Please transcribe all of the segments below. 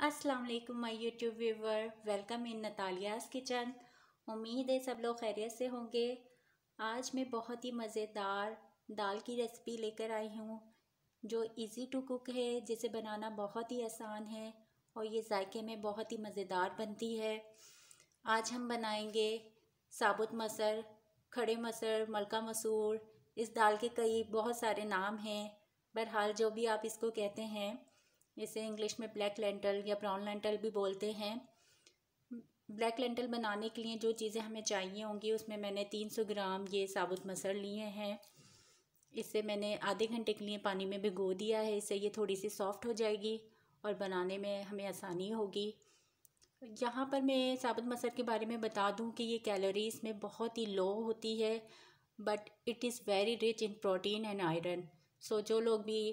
अस्सलाम वालेकुम my YouTube viewer, welcome in Natalia's kitchen. उम्मीद है सब लोग खैरियत से होंगे। आज मैं बहुत ही मज़ेदार दाल की रेसिपी लेकर आई हूँ जो इजी टू कुक है, जिसे बनाना बहुत ही आसान है और ये जायके में बहुत ही मज़ेदार बनती है। आज हम बनाएंगे साबुत मसर, खड़े मसर, मलका मसूर। इस दाल के कई बहुत सारे नाम हैं, बहरहाल जो भी आप इसको कहते हैं। इसे इंग्लिश में ब्लैक लेंटल या ब्राउन लेंटल भी बोलते हैं। ब्लैक लेंटल बनाने के लिए जो चीज़ें हमें चाहिए होंगी, उसमें मैंने 300 ग्राम ये साबुत मसर लिए हैं। इसे मैंने आधे घंटे के लिए पानी में भिगो दिया है। इससे ये थोड़ी सी सॉफ्ट हो जाएगी और बनाने में हमें आसानी होगी। यहाँ पर मैं साबुत मसर के बारे में बता दूँ कि ये कैलोरीज़ में बहुत ही लो होती है, but it is very rich in protein and iron. So जो लोग भी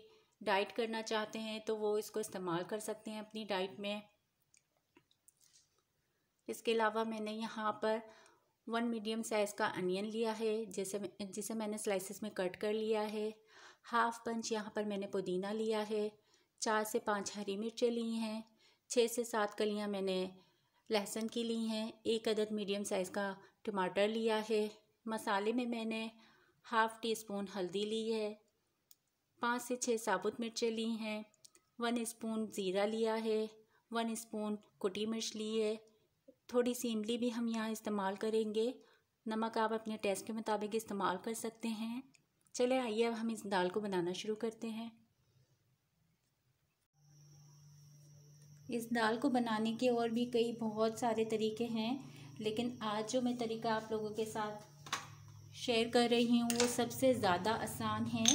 डाइट करना चाहते हैं तो वो इसको इस्तेमाल कर सकते हैं अपनी डाइट में। इसके अलावा मैंने यहाँ पर 1 मीडियम साइज़ का अनियन लिया है, जिसे मैंने स्लाइसेस में कट कर लिया है। हाफ पंच यहाँ पर मैंने पुदीना लिया है। 4 से 5 हरी मिर्चें ली हैं। 6 से 7 कलियाँ मैंने लहसुन की ली हैं। 1 अदद मीडियम साइज़ का टमाटर लिया है। मसाले में मैंने हाफ़ टी स्पून हल्दी ली है। 5 से 6 साबुत मिर्चें ली हैं। 1 स्पून ज़ीरा लिया है। 1 स्पून कुटी मिर्च ली है। थोड़ी सी इमली भी हम यहाँ इस्तेमाल करेंगे। नमक आप अपने टेस्ट के मुताबिक इस्तेमाल कर सकते हैं। चले आइए अब हम इस दाल को बनाना शुरू करते हैं। इस दाल को बनाने के और भी कई बहुत सारे तरीके हैं, लेकिन आज जो मैं तरीका आप लोगों के साथ शेयर कर रही हूँ वो सबसे ज़्यादा आसान है।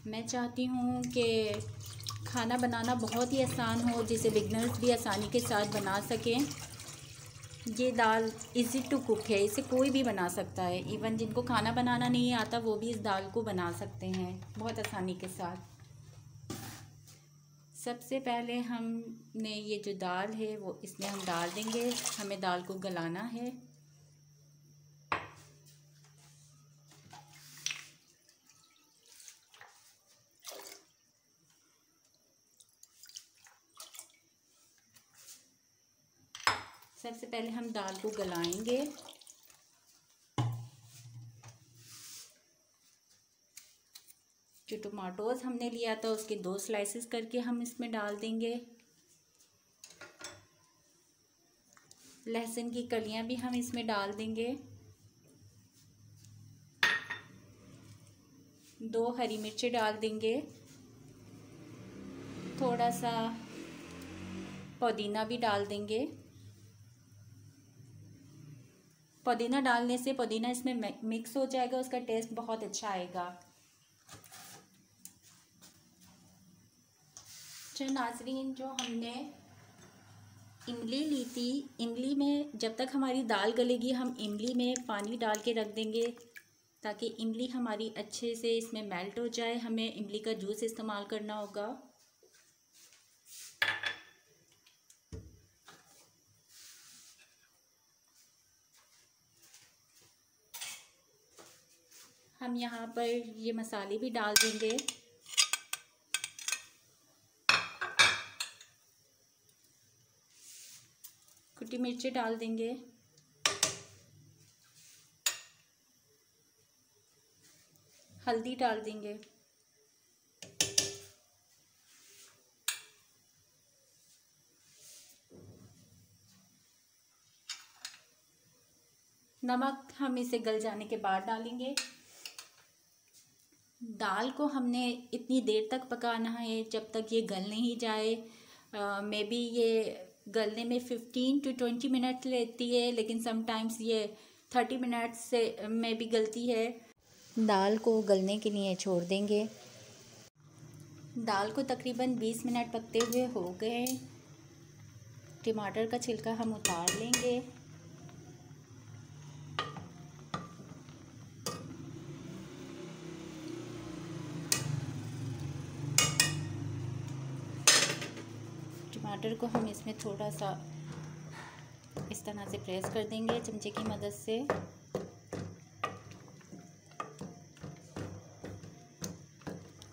मैं चाहती हूँ कि खाना बनाना बहुत ही आसान हो, जिसे बिगनर्स भी आसानी के साथ बना सकें। ये दाल इजी टू कुक है, इसे कोई भी बना सकता है। इवन जिनको खाना बनाना नहीं आता वो भी इस दाल को बना सकते हैं बहुत आसानी के साथ। सबसे पहले हमने ये जो दाल है वो इसमें हम डाल देंगे। हमें दाल को गलाना है। सबसे पहले हम दाल को गलाएंगे। जो टमाटोज हमने लिया था उसके 2 स्लाइसेस करके हम इसमें डाल देंगे। लहसुन की कलियां भी हम इसमें डाल देंगे। 2 हरी मिर्चें डाल देंगे। थोड़ा सा पुदीना भी डाल देंगे। पुदीना डालने से पुदीना इसमें मिक्स हो जाएगा, उसका टेस्ट बहुत अच्छा आएगा। जो नाज़रीन, जो हमने इमली ली थी, इमली में जब तक हमारी दाल गलेगी हम इमली में पानी डाल के रख देंगे ताकि इमली हमारी अच्छे से इसमें मेल्ट हो जाए। हमें इमली का जूस इस्तेमाल करना होगा। हम यहाँ पर ये मसाले भी डाल देंगे। कुटी मिर्ची डाल देंगे। हल्दी डाल देंगे। नमक हम इसे गल जाने के बाद डालेंगे। दाल को हमने इतनी देर तक पकाना है जब तक ये गल नहीं जाए। मे बी ये गलने में 15 to 20 मिनट लेती है, लेकिन समटाइम्स ये 30 मिनट्स से में भी गलती है। दाल को गलने के लिए छोड़ देंगे। दाल को तकरीबन 20 मिनट पकते हुए हो गए। टमाटर का छिलका हम उतार लेंगे। टमाटर को हम इसमें थोड़ा सा इस तरह से प्रेस कर देंगे चमचे की मदद से।